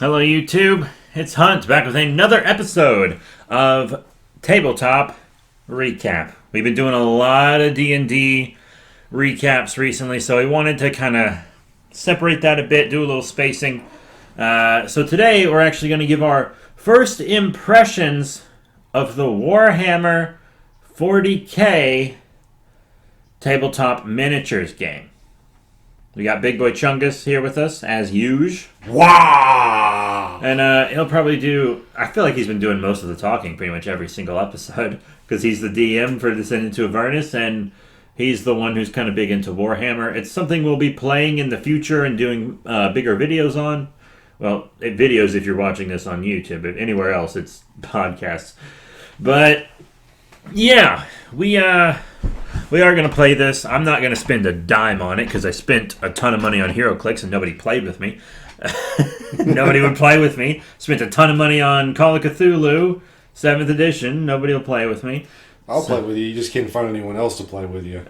Hello, YouTube. It's Hunt back with another episode of Tabletop Recap. We've been doing a lot of D&D recaps recently, so I wanted to kind of separate that a bit, do a little spacing. So today we're actually going to give our first impressions of the Warhammer 40K Tabletop Miniatures game. We got Big Boy Chungus here with us, as usual. Wow! And he'll probably do... I feel like he's been doing most of the talking pretty much every single episode, because he's the DM for Descent into Avernus, and he's the one who's kind of big into Warhammer. It's something we'll be playing in the future and doing bigger videos on. Well, videos if you're watching this on YouTube. If anywhere else, it's podcasts. But, yeah, we are going to play this. I'm not going to spend a dime on it because I spent a ton of money on HeroClix and nobody played with me. Nobody would play with me. Spent a ton of money on Call of Cthulhu, 7th edition. Nobody will play with me. I'll play with you. You just can't find anyone else to play with you.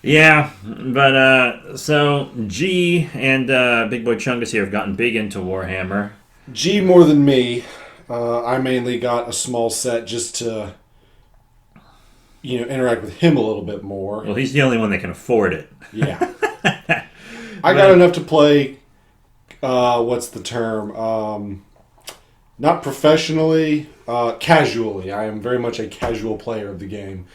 Yeah, but so G and Big Boy Chungus here have gotten big into Warhammer. G more than me. I mainly got a small set just to, interact with him a little bit more. Well, he's the only one that can afford it. Yeah. I got enough to play, what's the term? Not professionally, casually. I am very much a casual player of the game.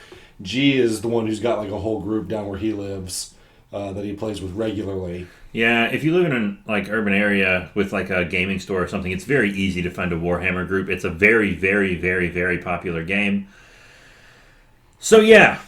G is the one who's got like a whole group down where he lives that he plays with regularly. Yeah, if you live in an urban area with like a gaming store or something, it's very easy to find a Warhammer group. It's a very, very, very, very popular game. So yeah,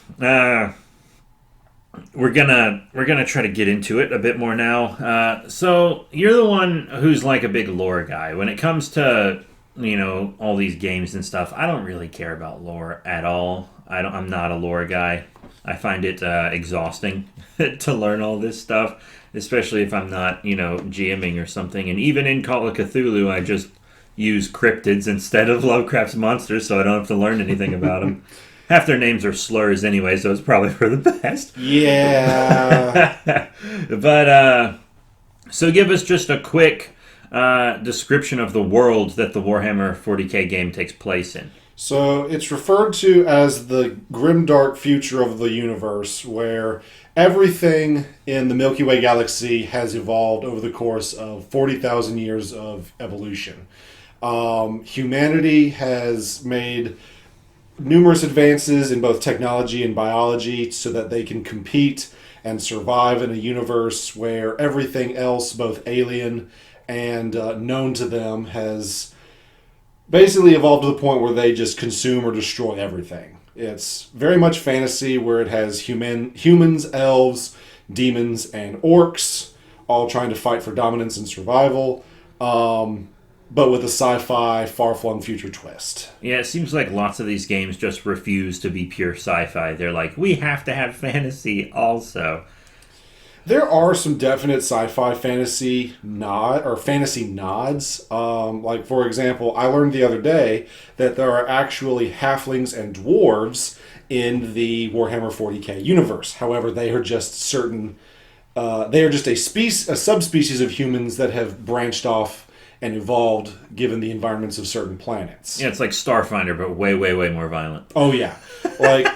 we're gonna try to get into it a bit more now. So you're the one who's like a big lore guy. When it comes to all these games and stuff, I don't really care about lore at all. I'm not a lore guy. I find it exhausting to learn all this stuff, especially if I'm not, GMing or something. And even in Call of Cthulhu, I just use cryptids instead of Lovecraft's monsters, so I don't have to learn anything about them. Half their names are slurs anyway, so it's probably for the best. Yeah. But, so give us just a quick description of the world that the Warhammer 40K game takes place in. So it's referred to as the grimdark future of the universe, where everything in the Milky Way galaxy has evolved over the course of 40,000 years of evolution. Humanity has made numerous advances in both technology and biology so that they can compete and survive in a universe where everything else, both alien and known to them, has basically evolved to the point where they just consume or destroy everything. It's very much fantasy, where it has humans, elves, demons, and orcs all trying to fight for dominance and survival, but with a sci-fi, far-flung future twist. Yeah, it seems like lots of these games just refuse to be pure sci-fi. They're like, we have to have fantasy also. There are some definite sci-fi fantasy nods. Like, for example, I learned the other day that there are actually halflings and dwarves in the Warhammer 40K universe. However, they are just a subspecies of humans that have branched off and evolved given the environments of certain planets. Yeah, it's like Starfinder, but way, way, way more violent. Oh, yeah. Like,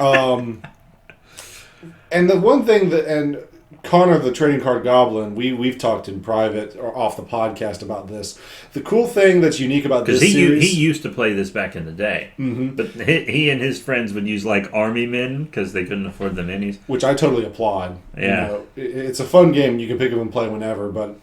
and the one thing and Connor, the trading card goblin, we've talked in private or off the podcast about this. The cool thing that's unique about this series... Because he used to play this back in the day. Mm-hmm. But he and his friends would use, like, army men because they couldn't afford the minis. Which I totally applaud. Yeah. It's a fun game. You can pick up and play whenever, but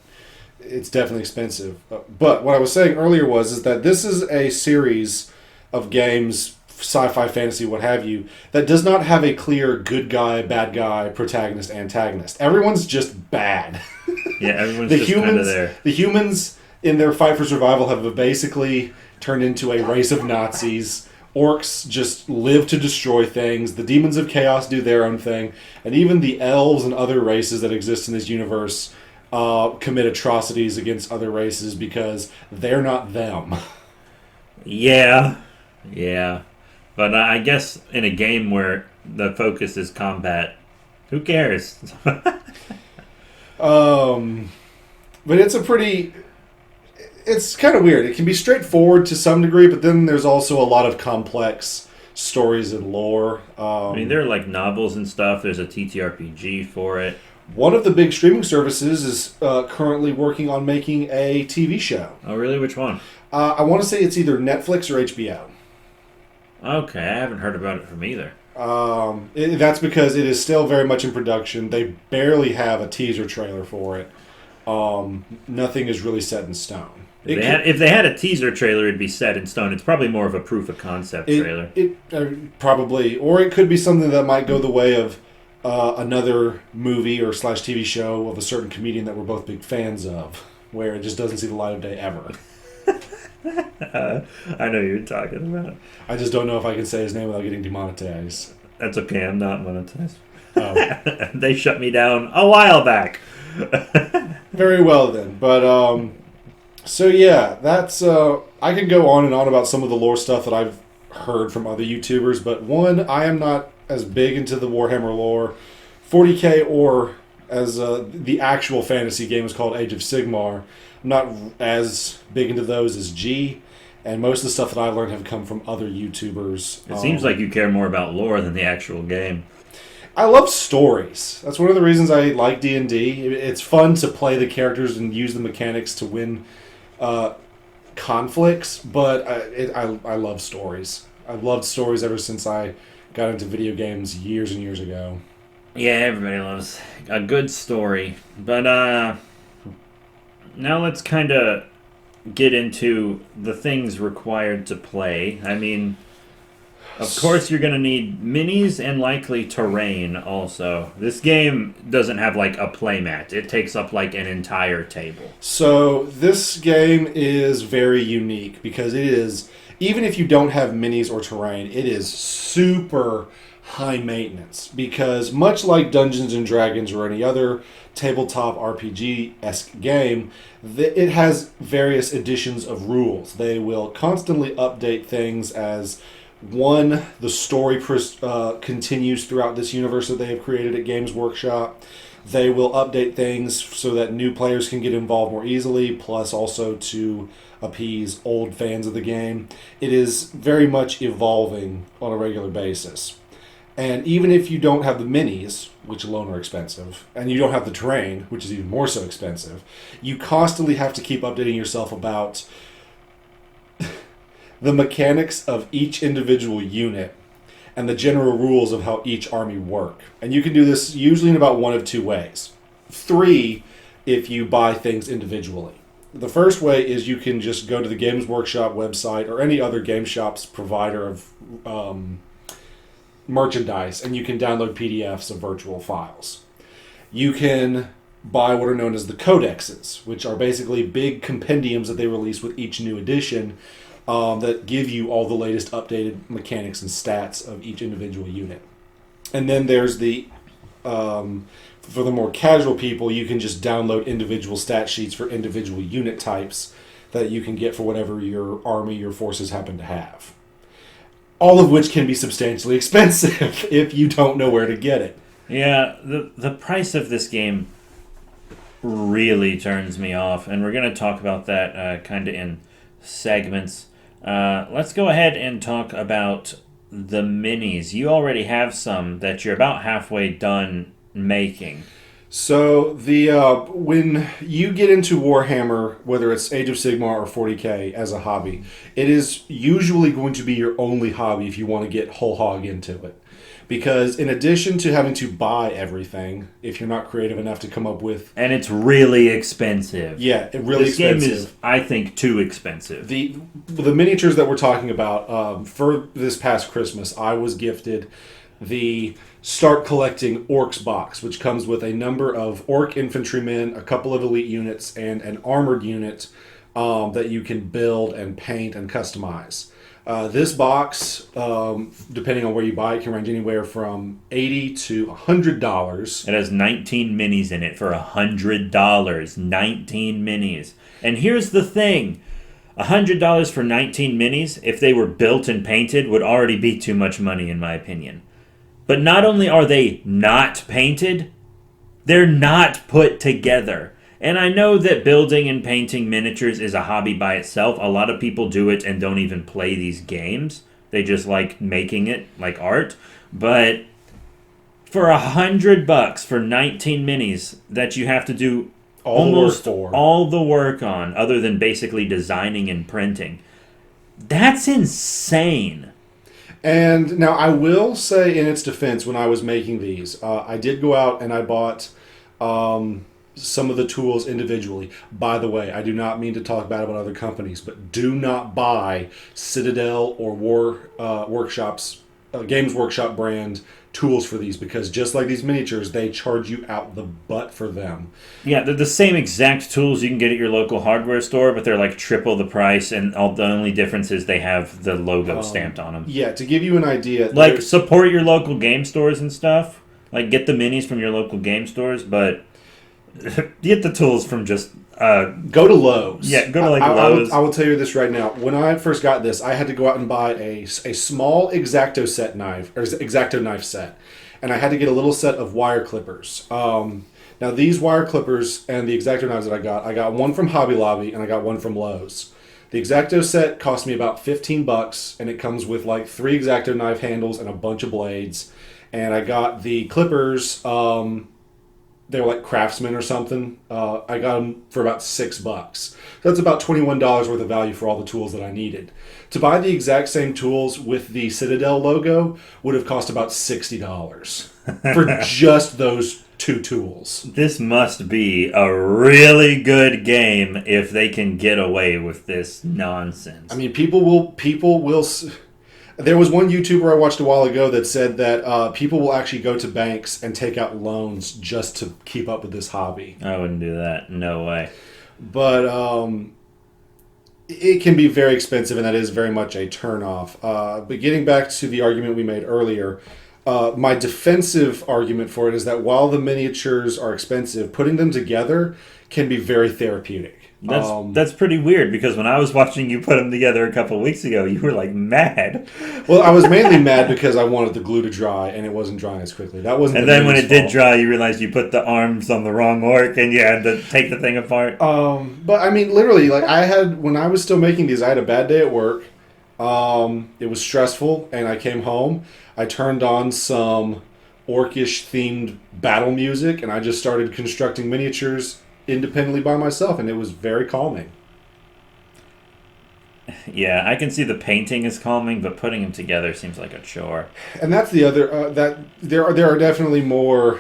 it's definitely expensive. But what I was saying earlier is that this is a series of games, sci-fi, fantasy, what have you, that does not have a clear good guy, bad guy, protagonist, antagonist. Everyone's just bad. Yeah, everyone's just kind of there. The humans, in their fight for survival, have basically turned into a race of Nazis. Orcs just live to destroy things. The demons of chaos do their own thing. And even the elves and other races that exist in this universe commit atrocities against other races because they're not them. Yeah. But I guess in a game where the focus is combat, who cares? But it's it's kind of weird. It can be straightforward to some degree, but then there's also a lot of complex stories and lore. I mean, there are like novels and stuff. There's a TTRPG for it. One of the big streaming services is currently working on making a TV show. Oh, really? Which one? I want to say it's either Netflix or HBO. Okay, I haven't heard about it from either. That's because it is still very much in production. They barely have a teaser trailer for it. Nothing is really set in stone. If they had a teaser trailer, it'd be set in stone. It's probably more of a proof of concept trailer. Probably. Or it could be something that might go the way of another movie or / TV show of a certain comedian that we're both big fans of, where it just doesn't see the light of day ever. I know who you're talking about. I just don't know if I can say his name without getting demonetized. That's okay, I'm not monetized. Oh. They shut me down a while back. Very well then. But, so yeah, that's, I could go on and on about some of the lore stuff that I've heard from other YouTubers, but one, I am not as big into the Warhammer lore. 40k or as the actual fantasy game is called Age of Sigmar. I'm not as big into those as G, and most of the stuff that I've learned have come from other YouTubers. It seems like you care more about lore than the actual game. I love stories. That's one of the reasons I like D&D. It's fun to play the characters and use the mechanics to win conflicts, but I love stories. I've loved stories ever since I got into video games years and years ago. Yeah, everybody loves a good story. But now let's kind of get into the things required to play. I mean, of course you're going to need minis and likely terrain also. This game doesn't have like a playmat. It takes up like an entire table. So this game is very unique because it is, even if you don't have minis or terrain, it is super high maintenance, because much like Dungeons and Dragons or any other tabletop RPG-esque game, it has various editions of rules. They will constantly update things as the story continues throughout this universe that they have created at Games Workshop. They will update things so that new players can get involved more easily, plus also to appease old fans of the game. It is very much evolving on a regular basis. And even if you don't have the minis, which alone are expensive, and you don't have the terrain, which is even more so expensive, you constantly have to keep updating yourself about the mechanics of each individual unit and the general rules of how each army work. And you can do this usually in about one of two ways. 3, if you buy things individually. The first way is you can just go to the Games Workshop website or any other game shop's provider of merchandise, and you can download PDFs of virtual files. You can buy what are known as the Codexes, which are basically big compendiums that they release with each new edition that give you all the latest updated mechanics and stats of each individual unit. And then there's for the more casual people, you can just download individual stat sheets for individual unit types that you can get for whatever your army, your forces happen to have. All of which can be substantially expensive if you don't know where to get it. Yeah, the price of this game really turns me off, and we're going to talk about that kind of in segments. Let's go ahead and talk about the minis. You already have some that you're about halfway done making. So when you get into Warhammer, whether it's Age of Sigmar or 40k as a hobby, it is usually going to be your only hobby if you want to get whole hog into it. Because in addition to having to buy everything, if you're not creative enough to come up with... And it's really expensive. Yeah, really expensive. This game is, I think, too expensive. The miniatures that we're talking about, for this past Christmas, I was gifted the Start Collecting Orcs box, which comes with a number of Orc infantrymen, a couple of elite units, and an armored unit that you can build and paint and customize. This box, depending on where you buy it, can range anywhere from $80 to $100. It has 19 minis in it for $100. 19 minis. And here's the thing. $100 for 19 minis, if they were built and painted, would already be too much money in my opinion. But not only are they not painted, they're not put together. And I know that building and painting miniatures is a hobby by itself. A lot of people do it and don't even play these games. They just like making it like art. But for $100 for 19 minis that you have to do almost all the work on, other than basically designing and printing, that's insane. And now I will say, in its defense, when I was making these, I did go out and I bought some of the tools individually. By the way, I do not mean to talk bad about other companies, but do not buy Citadel or Games Workshop brand tools for these, because just like these miniatures, they charge you out the butt for them. Yeah, they're the same exact tools you can get at your local hardware store, but they're like triple the price, and the only difference is they have the logo stamped on them. Yeah, to give you an idea, like support your local game stores and stuff. Like get the minis from your local game stores, but get the tools from just go to Lowe's. Yeah, go to Lowe's. I will tell you this right now. When I first got this, I had to go out and buy a small X-Acto knife set, and I had to get a little set of wire clippers. Now these wire clippers and the X-Acto knives that I got one from Hobby Lobby and I got one from Lowe's. The X-Acto set cost me about $15, and it comes with like 3 X-Acto knife handles and a bunch of blades. And I got the clippers. They were like Craftsman or something. I got them for about $6. So that's about $21 worth of value for all the tools that I needed. To buy the exact same tools with the Citadel logo would have cost about $60 for just those 2 tools. This must be a really good game if they can get away with this nonsense. I mean, people will. There was one YouTuber I watched a while ago that said that people will actually go to banks and take out loans just to keep up with this hobby. I wouldn't do that. No way. But it can be very expensive, and that is very much a turnoff. But getting back to the argument we made earlier, my defensive argument for it is that while the miniatures are expensive, putting them together can be very therapeutic. That's pretty weird, because when I was watching you put them together a couple of weeks ago, you were like mad. Well, I was mainly mad because I wanted the glue to dry, and it wasn't drying as quickly. That wasn't. And then when it did dry, you realized you put the arms on the wrong orc, and you had to take the thing apart. But I mean, literally, like when I was still making these, I had a bad day at work. It was stressful, and I came home. I turned on some orcish themed battle music, and I just started constructing miniatures independently by myself, and it was very calming. Yeah, I can see the painting is calming, but putting them together seems like a chore. And that's the other that there are definitely more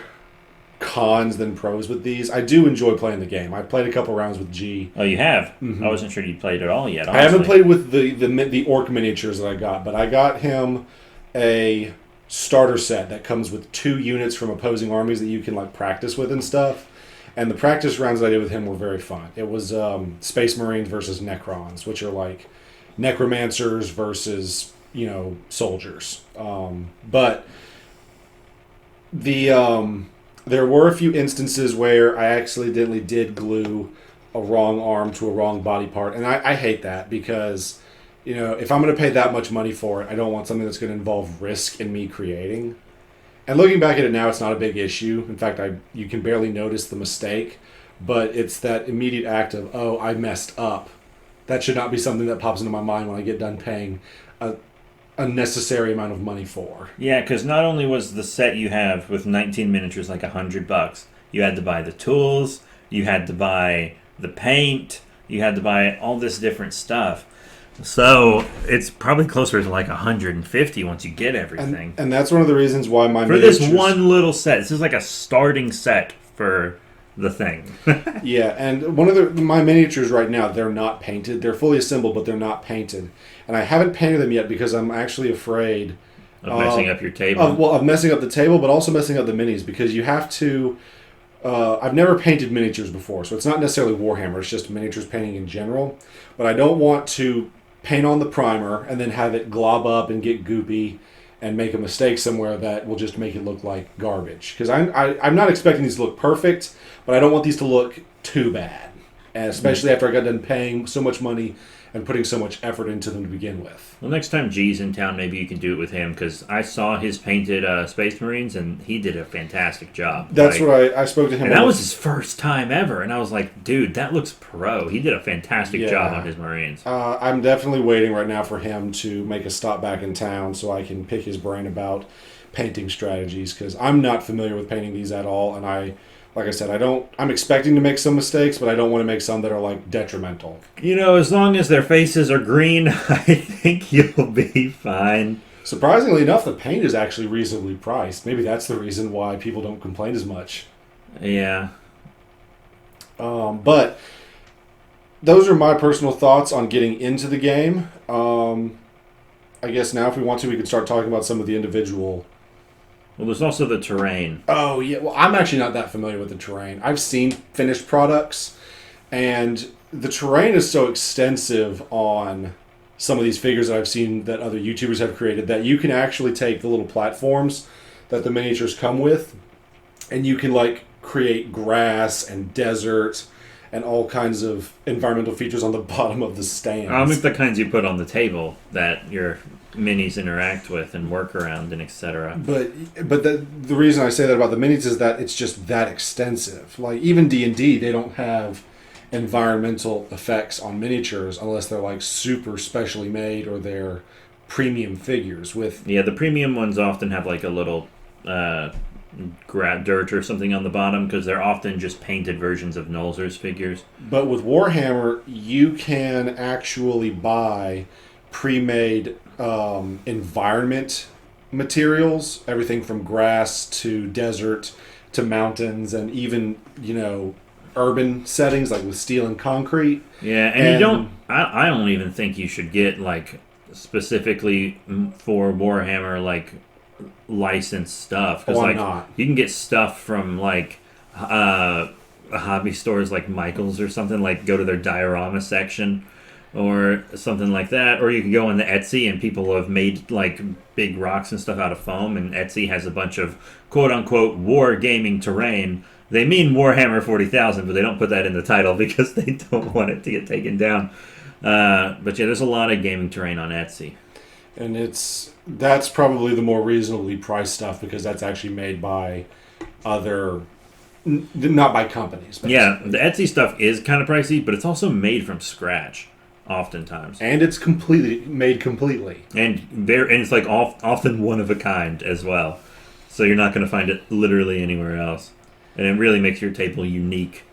cons than pros with these. I do enjoy playing the game. I played a couple rounds with G. Oh, you have? Mm-hmm. I wasn't sure you played it all yet. Honestly. I haven't played with the orc miniatures that I got, but I got him a starter set that comes with 2 units from opposing armies that you can like practice with and stuff. And the practice rounds that I did with him were very fun. It was Space Marines versus Necrons, which are like necromancers versus, soldiers. But there were a few instances where I accidentally did glue a wrong arm to a wrong body part. And I hate that because, if I'm going to pay that much money for it, I don't want something that's going to involve risk in me creating. And looking back at it now, it's not a big issue. In fact, you can barely notice the mistake, but it's that immediate act of, oh, I messed up. That should not be something that pops into my mind when I get done paying a unnecessary amount of money for. Yeah, because not only was the set you have with 19 miniatures like $100, you had to buy the tools, you had to buy the paint, you had to buy all this different stuff. So it's probably closer to like 150 once you get everything. And that's one of the reasons why my miniatures... this one little set. This is like a starting set for the thing. Yeah, and one of my miniatures right now, they're not painted. They're fully assembled, but they're not painted. And I haven't painted them yet because I'm actually afraid... Of messing up your table? Of messing up the table, but also messing up the minis, because you have to... I've never painted miniatures before, so it's not necessarily Warhammer. It's just miniatures painting in general. But I don't want to paint on the primer and then have it glob up and get goopy and make a mistake somewhere that will just make it look like garbage. Because I'm not expecting these to look perfect, but I don't want these to look too bad. and especially after I got done paying so much money and putting so much effort into them to begin with. Well, next time G's in town, maybe you can do it with him, because I saw his painted Space Marines, and he did a fantastic job. That's what I spoke to him and about. that was his first time ever, and I was like, dude, that looks pro. He did a fantastic job on his Marines. I'm definitely waiting right now for him to make a stop back in town so I can pick his brain about painting strategies, because I'm not familiar with painting these at all, and like I said, I'm expecting to make some mistakes, but I don't want to make some that are, like, detrimental. As long as their faces are green, I think you'll be fine. Surprisingly enough, the paint is actually reasonably priced. Maybe that's the reason why people don't complain as much. Yeah. But those are my personal thoughts on getting into the game. I guess now, if we want to, we can start talking about some of the individual... Well, there's also the terrain. Oh, yeah. Well, I'm actually not that familiar with the terrain. I've seen finished products, and the terrain is so extensive on some of these figures that I've seen that other YouTubers have created that you can actually take the little platforms that the miniatures come with, and you can, like, create grass and desert and all kinds of environmental features on the bottom of the stands. I mean, the kinds you put on the table that your minis interact with and work around and etc. But the reason I say that about the minis is that it's just that extensive. Like, even D&D, they don't have environmental effects on miniatures unless they're, like, super specially made or they're premium figures with... Yeah, the premium ones often have, like, a little dirt or something on the bottom, because they're often just painted versions of Nolzur's figures. But with Warhammer, you can actually buy pre-made environment materials, everything from grass to desert to mountains, and even, urban settings, like with steel and concrete. Yeah, and I don't even think you should get, like, specifically for Warhammer, like, licensed stuff. Because, like, you can get stuff from, like, hobby stores like Michael's or something, like, go to their diorama section or something like that, or you can go on the Etsy, and people have made, like, big rocks and stuff out of foam, and Etsy has a bunch of quote-unquote war gaming terrain. They mean Warhammer 40,000, but they don't put that in the title because they don't want it to get taken down. But yeah, there's a lot of gaming terrain on Etsy. And that's probably the more reasonably priced stuff, because that's actually made by not by companies. Basically. Yeah, the Etsy stuff is kind of pricey, but it's also made from scratch. Oftentimes, and it's made completely, and it's like often one of a kind as well. So you're not going to find it literally anywhere else, and it really makes your table unique.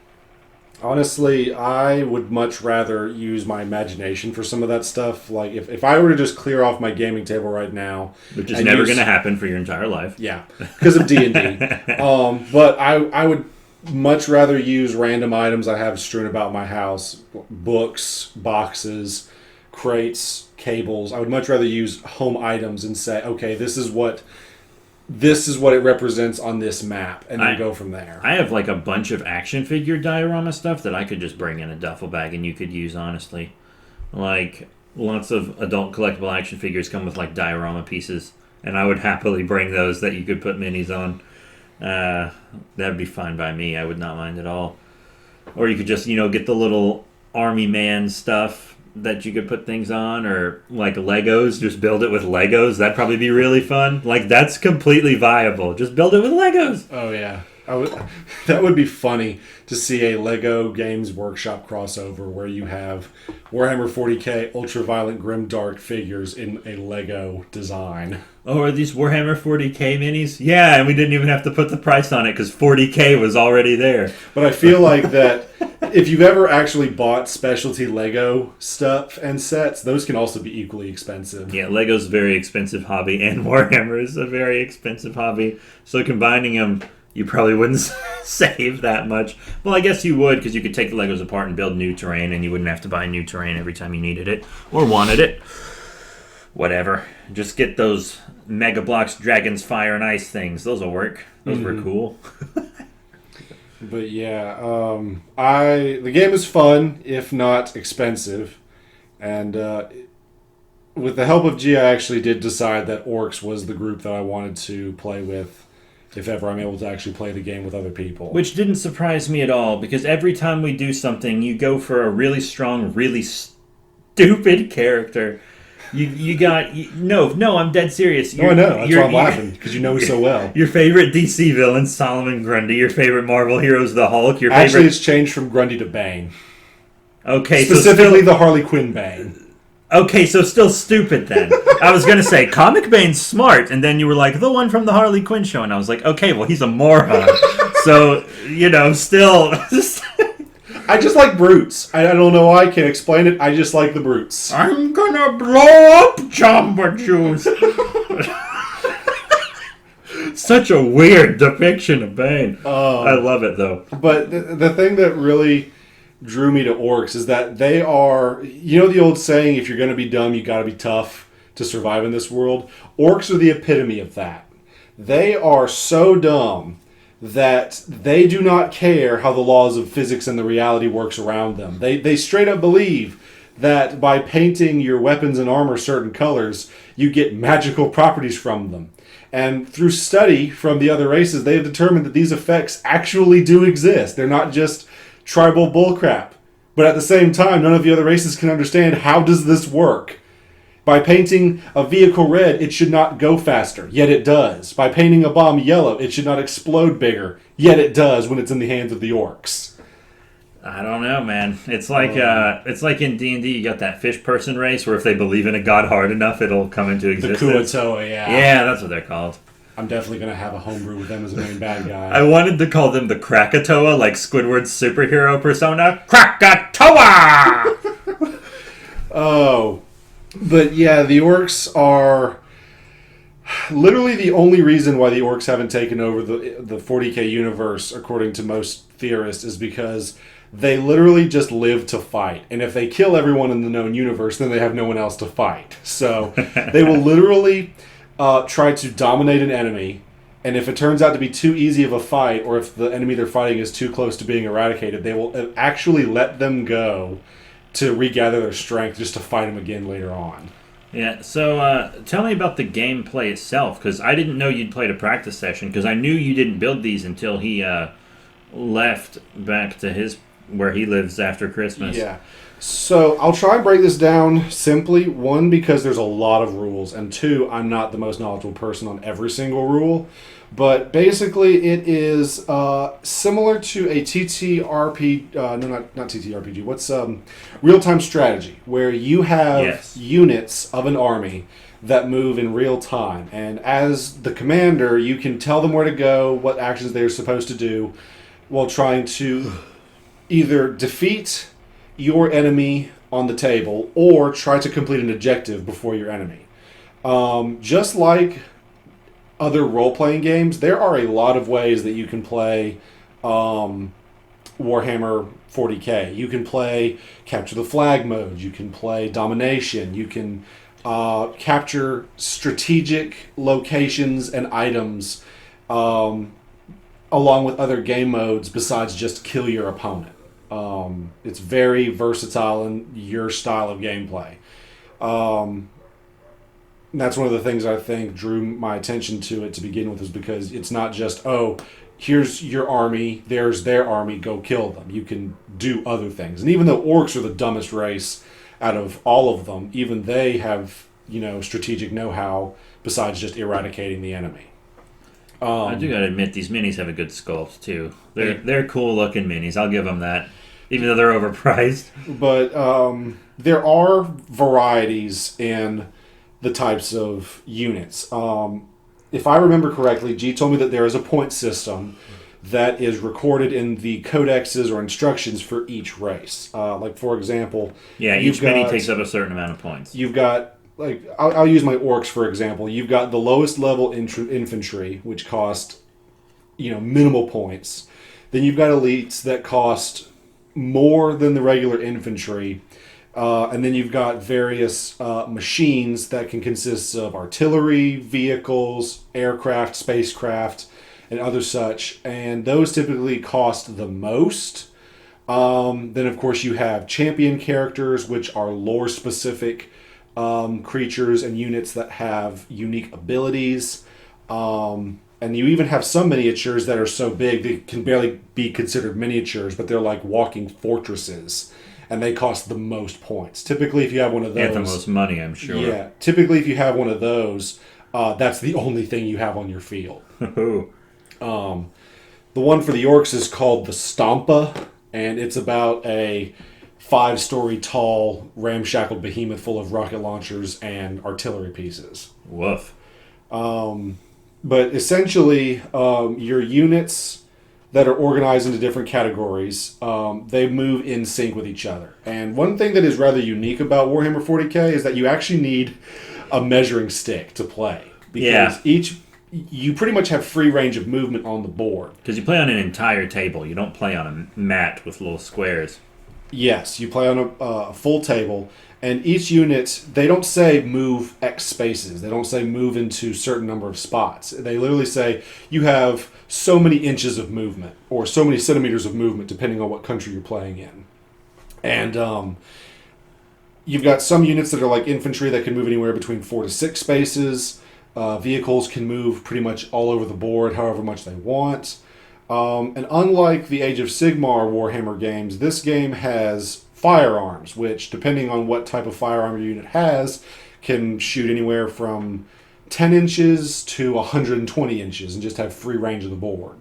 Honestly, I would much rather use my imagination for some of that stuff. Like, if I were to just clear off my gaming table right now, which is never going to happen for your entire life, yeah, because of D&D. But I would much rather use random items I have strewn about my house, books, boxes, crates, cables. I would much rather use home items and say, okay, this is what it represents on this map, and then go from there. I have, like, a bunch of action figure diorama stuff that I could just bring in a duffel bag and you could use, honestly. Like, lots of adult collectible action figures come with, like, diorama pieces, and I would happily bring those that you could put minis on. That'd be fine by me. I would not mind at all. Or you could just, get the little army man stuff that you could put things on, or like Legos, just build it with Legos. That'd probably be really fun. Like, that's completely viable. Just build it with Legos. Oh yeah. That would be funny to see a Lego Games Workshop crossover where you have Warhammer 40k Ultraviolent Grimdark figures in a Lego design. Oh, are these Warhammer 40k minis? Yeah, and we didn't even have to put the price on it because 40k was already there. But I feel like that if you've ever actually bought specialty Lego stuff and sets, those can also be equally expensive. Yeah, Lego's a very expensive hobby, and Warhammer is a very expensive hobby. So combining them, you probably wouldn't save that much. Well, I guess you would, because you could take the Legos apart and build new terrain, and you wouldn't have to buy new terrain every time you needed it or wanted it. Whatever. Just get those Mega Blocks, Dragons, Fire, and Ice things. Those will work. Those were cool. But yeah, the game is fun, if not expensive. And with the help of G, I actually did decide that Orcs was the group that I wanted to play with if ever I'm able to actually play the game with other people. Which didn't surprise me at all, because every time we do something, you go for a really strong, really stupid character. No, I'm dead serious. I know. That's why I'm laughing, because you know me so well. Your favorite DC villain, Solomon Grundy. Your favorite Marvel hero's the Hulk. Actually, it's changed from Grundy to Bane. Okay, specifically the Harley Quinn Bane. Okay, so still stupid then. I was going to say, Comic Bane's smart, and then you were like, the one from the Harley Quinn show, and I was like, okay, well, he's a moron. So, still... I just like brutes. I don't know why, I can't explain it, I just like the brutes. I'm gonna blow up Jamba Juice! Such a weird depiction of Bane. I love it, though. But the thing that really drew me to orcs is that they are, the old saying, if you're going to be dumb, you got to be tough to survive in this world. Orcs are the epitome of that. They are so dumb that they do not care how the laws of physics and the reality works around them. They straight up believe that by painting your weapons and armor certain colors, you get magical properties from them. And through study from the other races, they have determined that these effects actually do exist. They're not just tribal bullcrap. But at the same time, none of the other races can understand how does this work. By painting a vehicle red, it should not go faster, yet it does. By painting a bomb yellow, it should not explode bigger, yet it does when it's in the hands of the orcs. I don't know, man. It's like in D&D, you got that fish person race where if they believe in a god hard enough, it'll come into existence. The Kuatoa, yeah. Yeah, that's what they're called. I'm definitely going to have a homebrew with them as a main bad guy. I wanted to call them the Krakatoa, like Squidward's superhero persona. Krakatoa! Oh. But yeah, the orcs are literally the only reason why the orcs haven't taken over the 40k universe, according to most theorists, is because they literally just live to fight. And if they kill everyone in the known universe, then they have no one else to fight. So they will literally... try to dominate an enemy, and if it turns out to be too easy of a fight, or if the enemy they're fighting is too close to being eradicated, they will actually let them go to regather their strength just to fight them again later on. Yeah, so tell me about the gameplay itself, because I didn't know you'd played a practice session, because I knew you didn't build these until he left back to where he lives after Christmas. Yeah. So I'll try and break this down simply. One, because there's a lot of rules, and two, I'm not the most knowledgeable person on every single rule. But basically, it is similar to a TTRPG. Not TTRPG. What's real-time strategy, where you have units of an army that move in real time, and as the commander, you can tell them where to go, what actions they're supposed to do, while trying to either defeat your enemy on the table or try to complete an objective before your enemy. Just like other role-playing games, there are a lot of ways that you can play Warhammer 40k. You can play capture the flag mode, you can play domination, you can capture strategic locations and items along with other game modes besides just kill your opponent. It's very versatile in your style of gameplay. That's one of the things I think drew my attention to it to begin with, is because it's not just, here's your army, there's their army, go kill them. You can do other things. And even though orcs are the dumbest race out of all of them, even they have, strategic know-how besides just eradicating the enemy. I do gotta admit, these minis have a good sculpt, too. They're cool-looking minis, I'll give them that. Even though they're overpriced. But there are varieties in the types of units. If I remember correctly, G told me that there is a point system that is recorded in the codexes or instructions for each race. Like, for example... Yeah, each mini takes up a certain amount of points. You've got... I'll use my orcs, for example. You've got the lowest level infantry, which cost, minimal points. Then you've got elites that cost more than the regular infantry, and then you've got various machines that can consist of artillery, vehicles, aircraft, spacecraft, and other such, and those typically cost the most. Then of course you have champion characters, which are lore specific creatures and units that have unique abilities. And you even have some miniatures that are so big they can barely be considered miniatures, but they're like walking fortresses, and they cost the most points. Typically, if you have one of those, And the most money, I'm sure. Yeah, typically if you have one of those, that's the only thing you have on your field. The one for the Orcs is called the Stampa, and it's about a 5-story tall ramshackled behemoth full of rocket launchers and artillery pieces. Woof. But essentially, your units that are organized into different categories, they move in sync with each other. And one thing that is rather unique about Warhammer 40k is that you actually need a measuring stick to play. Because you pretty much have free range of movement on the board. Because you play on an entire table. You don't play on a mat with little squares. Yes, you play on a full table, and each unit, they don't say move X spaces. They don't say move into certain number of spots. They literally say you have so many inches of movement, or so many centimeters of movement, depending on what country you're playing in. And you've got some units that are like infantry that can move anywhere between 4 to 6 spaces. Vehicles can move pretty much all over the board, however much they want. And unlike the Age of Sigmar Warhammer games, this game has firearms, which, depending on what type of firearm your unit has, can shoot anywhere from 10 inches to 120 inches and just have free range of the board.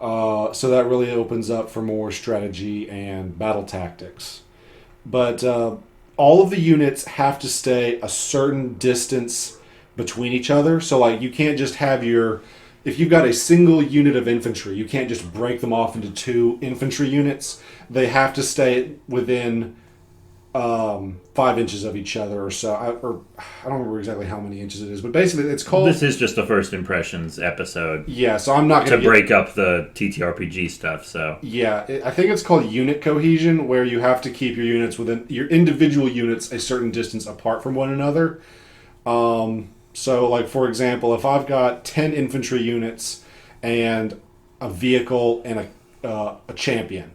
So that really opens up for more strategy and battle tactics. But all of the units have to stay a certain distance between each other. So, like, you can't just have if you've got a single unit of infantry, you can't just break them off into 2 infantry units. They have to stay within 5 inches of each other or so. I don't remember exactly how many inches it is, but basically it's called... This is just a first impressions episode. Yeah, so I'm not going to break up the TTRPG stuff, so... Yeah, I think it's called unit cohesion, where you have to keep your units within... Your individual units a certain distance apart from one another. So, like, for example, if I've got 10 infantry units and a vehicle and a champion,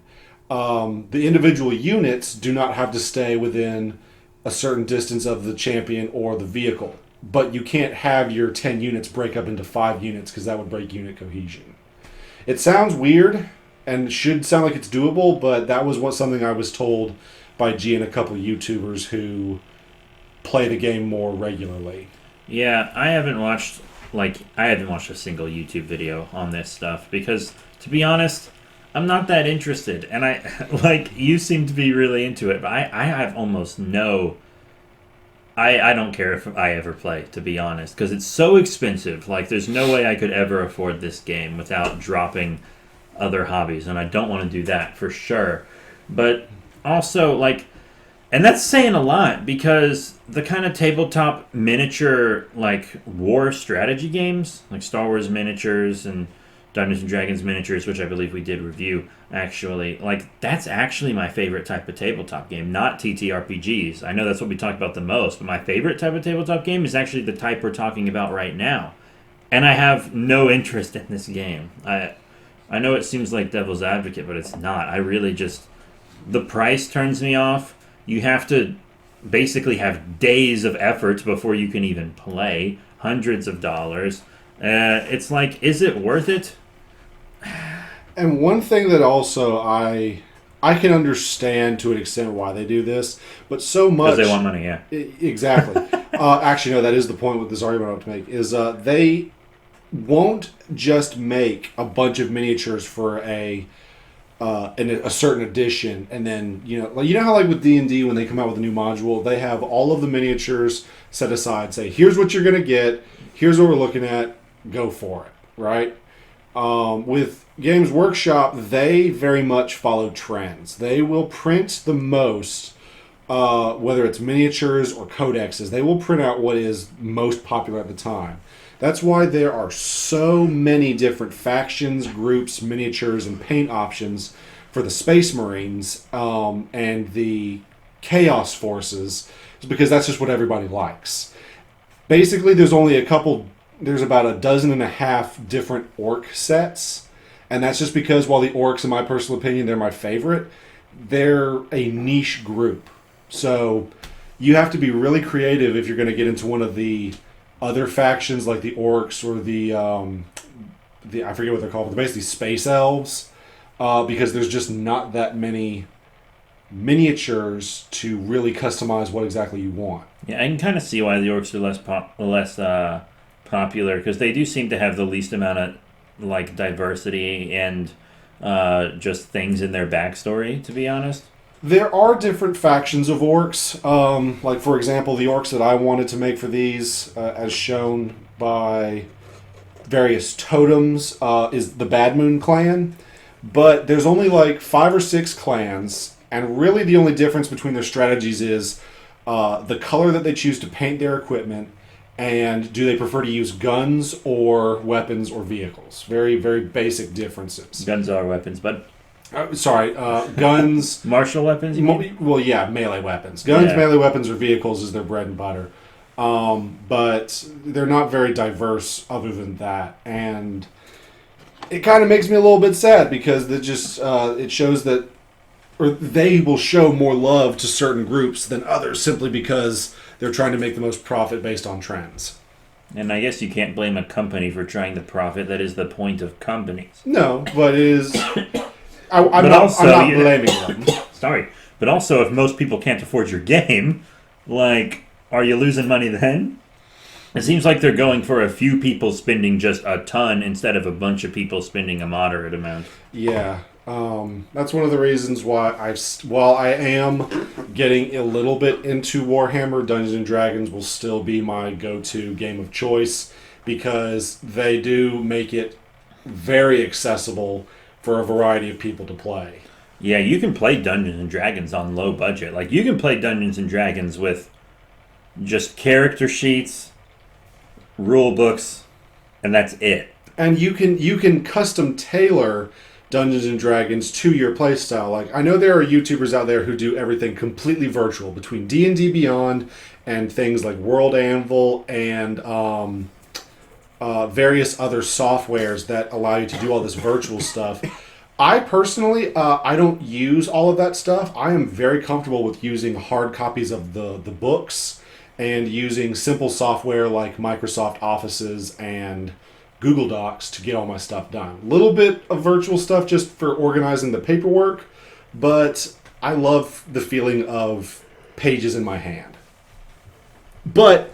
the individual units do not have to stay within a certain distance of the champion or the vehicle. But you can't have your 10 units break up into 5 units, because that would break unit cohesion. It sounds weird and should sound like it's doable, but that was something I was told by G and a couple YouTubers who play the game more regularly. Yeah, I haven't watched a single YouTube video on this stuff because, to be honest, I'm not that interested. And you seem to be really into it, but I have almost no... I don't care if I ever play, to be honest, because it's so expensive. Like, there's no way I could ever afford this game without dropping other hobbies, and I don't want to do that for sure. But also, like... And that's saying a lot, because the kind of tabletop miniature, like, war strategy games, like Star Wars miniatures and Dungeons & Dragons miniatures, which I believe we did review, actually, like, that's actually my favorite type of tabletop game, not TTRPGs. I know that's what we talk about the most, but my favorite type of tabletop game is actually the type we're talking about right now. And I have no interest in this game. I know it seems like devil's advocate, but it's not. I really just... The price turns me off. You have to basically have days of effort before you can even play. Hundreds of dollars. It's like, is it worth it? And one thing that also I can understand to an extent why they do this, but so much... Because they want money, yeah. Exactly. Actually, no, that is the point with this argument I want to make, is they won't just make a bunch of miniatures for in a certain edition, and then you know how, like, with D&D, when they come out with a new module, they have all of the miniatures set aside, say, here's what you're going to get, here's what we're looking at, go for it, right? With Games Workshop, they very much follow trends. They will print the most, whether it's miniatures or codexes, they will print out what is most popular at the time. That's why there are so many different factions, groups, miniatures, and paint options for the Space Marines and the Chaos Forces, because that's just what everybody likes. Basically, there's about 12.5 different orc sets, and that's just because, while the orcs, in my personal opinion, they're my favorite, they're a niche group. So you have to be really creative if you're going to get into one of the other factions like the Orcs or the I forget what they're called, but they're basically space elves, because there's just not that many miniatures to really customize what exactly you want. Yeah, I can kind of see why the orcs are less popular, because they do seem to have the least amount of like diversity and just things in their backstory. To be honest, There are different factions of orcs. Like, for example, the orcs that I wanted to make for these, as shown by various totems, is the Bad Moon clan. But there's only like 5 or 6 clans, and really the only difference between their strategies is the color that they choose to paint their equipment, and do they prefer to use guns or weapons or vehicles. Very, very basic differences. guns are weapons, but Guns. martial weapons. You mean? Well, yeah, melee weapons. Guns, Yeah. melee weapons, or vehicles is their bread and butter. But they're not very diverse other than that. And it kind of makes me a little bit sad because it shows that, or they will show more love to certain groups than others simply because they're trying to make the most profit based on trends. And I guess you can't blame a company for trying to profit. That is the point of companies. No, but it is. I'm But not also, blaming them. Sorry, but also if most people can't afford your game, like, are you losing money then? It seems like they're going for a few people spending just a ton instead of a bunch of people spending a moderate amount. Yeah, that's one of the reasons why while I am getting a little bit into Warhammer, Dungeons and Dragons will still be my go-to game of choice because they do make it very accessible for a variety of people to play. Yeah, you can play Dungeons and Dragons on low budget. Like, you can play Dungeons and Dragons with just character sheets, rule books, and that's it. And you can custom tailor Dungeons and Dragons to your playstyle. Like, I know there are YouTubers out there who do everything completely virtual between D&D Beyond and things like World Anvil and various other softwares that allow you to do all this virtual stuff. I personally, I don't use all of that stuff. I am very comfortable with using hard copies of the books and using simple software like Microsoft Offices and Google Docs to get all my stuff done. A little bit of virtual stuff just for organizing the paperwork, but I love the feeling of pages in my hand. But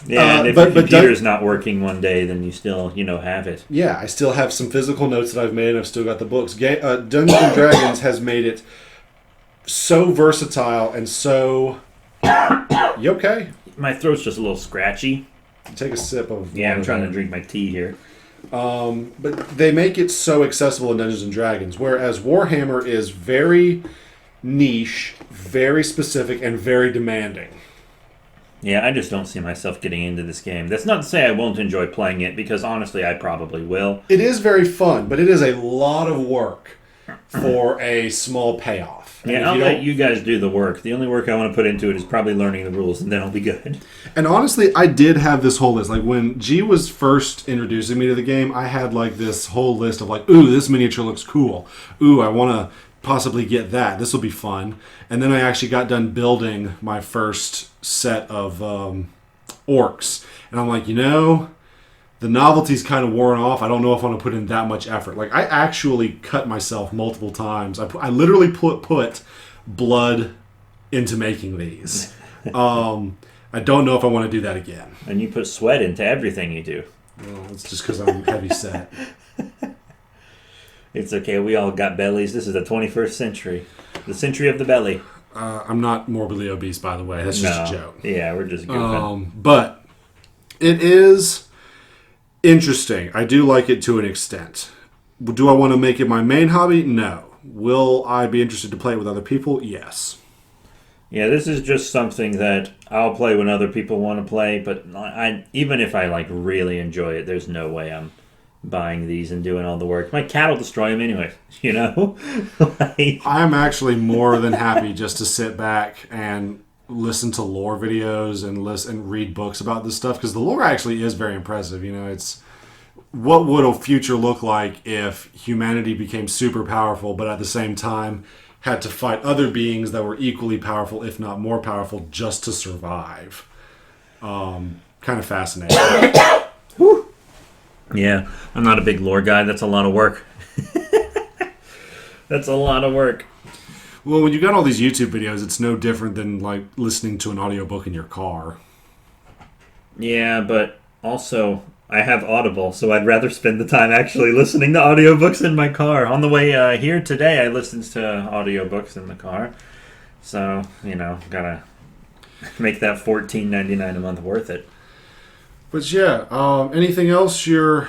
Yeah, and if but your computer's not working one day, then you still, have it. yeah, I still have some physical notes that I've made, and I've still got the books. Dungeons and Dragons has made it so versatile and so... You okay? My throat's just a little scratchy. Take a sip of... Yeah, I'm water trying there. to drink my tea here. But they make it so accessible in Dungeons and Dragons, whereas Warhammer is very niche, very specific, and very demanding. Yeah, I just don't see myself getting into this game. That's not to say I won't enjoy playing it, because honestly, I probably will. It is very fun, but it is a lot of work for a small payoff. And Yeah, if I'll you let don't- you guys do the work. The only work I want to put into it is probably learning the rules, and then I'll be good. And honestly, I did have this whole list. Like, when G was first introducing me to the game, I had, like, this whole list of, like, ooh, this miniature looks cool. Ooh, I want to possibly get that. This will be fun. And then I actually got done building my first set of orcs. And I'm like, the novelty's kind of worn off. I don't know if I want to put in that much effort. Like, I actually cut myself multiple times. I literally put blood into making these. I don't know if I want to do that again. And you put sweat into everything you do. Well, it's just because I'm heavy set. It's okay, we all got bellies. This is the 21st century. The century of the belly. I'm not morbidly obese, by the way. That's just a joke. Yeah, we're just goofing. But it is interesting. I do like it to an extent. Do I want to make it my main hobby? No. Will I be interested to play it with other people? Yes. Yeah, this is just something that I'll play when other people want to play, but even if I really enjoy it, there's no way I'm buying these and doing all the work. My cat will destroy them anyway, I'm actually more than happy just to sit back and listen to lore videos and read books about this stuff, because the lore actually is very impressive. It's what would a future look like if humanity became super powerful, but at the same time had to fight other beings that were equally powerful, if not more powerful, just to survive. Kind of fascinating. Yeah, I'm not a big lore guy. That's a lot of work. That's a lot of work. Well, when you got all these YouTube videos, it's no different than like listening to an audiobook in your car. Yeah, but also I have Audible, so I'd rather spend the time actually listening to audiobooks in my car. On the way here today, I listened to audiobooks in the car. So, gotta make that $14.99 a month worth it. But yeah, anything else you're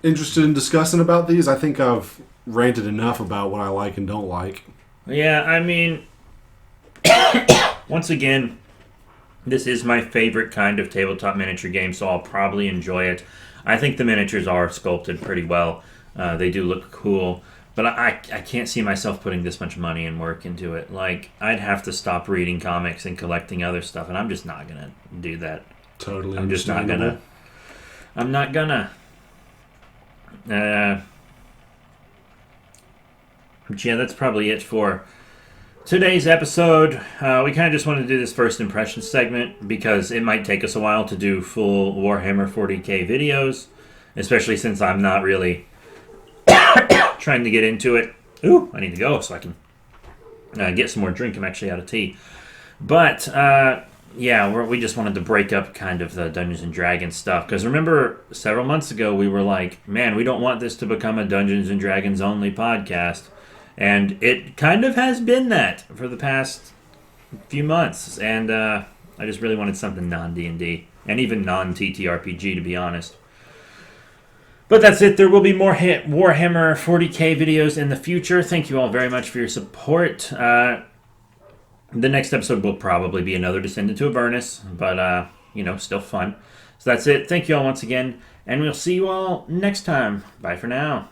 interested in discussing about these? I think I've ranted enough about what I like and don't like. Yeah, I mean, once again, this is my favorite kind of tabletop miniature game, so I'll probably enjoy it. I think the miniatures are sculpted pretty well. They do look cool, but I can't see myself putting this much money and work into it. Like, I'd have to stop reading comics and collecting other stuff, and I'm just not going to do that. Totally I'm just not going to. I'm not going to. Yeah, that's probably it for today's episode. We kind of just wanted to do this first impression segment because it might take us a while to do full Warhammer 40k videos, especially since I'm not really trying to get into it. Ooh, I need to go so I can get some more drink. I'm actually out of tea. But, yeah, we just wanted to break up kind of the Dungeons & Dragons stuff. Because remember, several months ago, we were like, man, we don't want this to become a Dungeons & Dragons only podcast. And it kind of has been that for the past few months. And I just really wanted something non-D&D. And even non-TTRPG, to be honest. But that's it. There will be more Warhammer 40k videos in the future. Thank you all very much for your support. The next episode will probably be another Descend into Avernus. But, still fun. So that's it. Thank you all once again. And we'll see you all next time. Bye for now.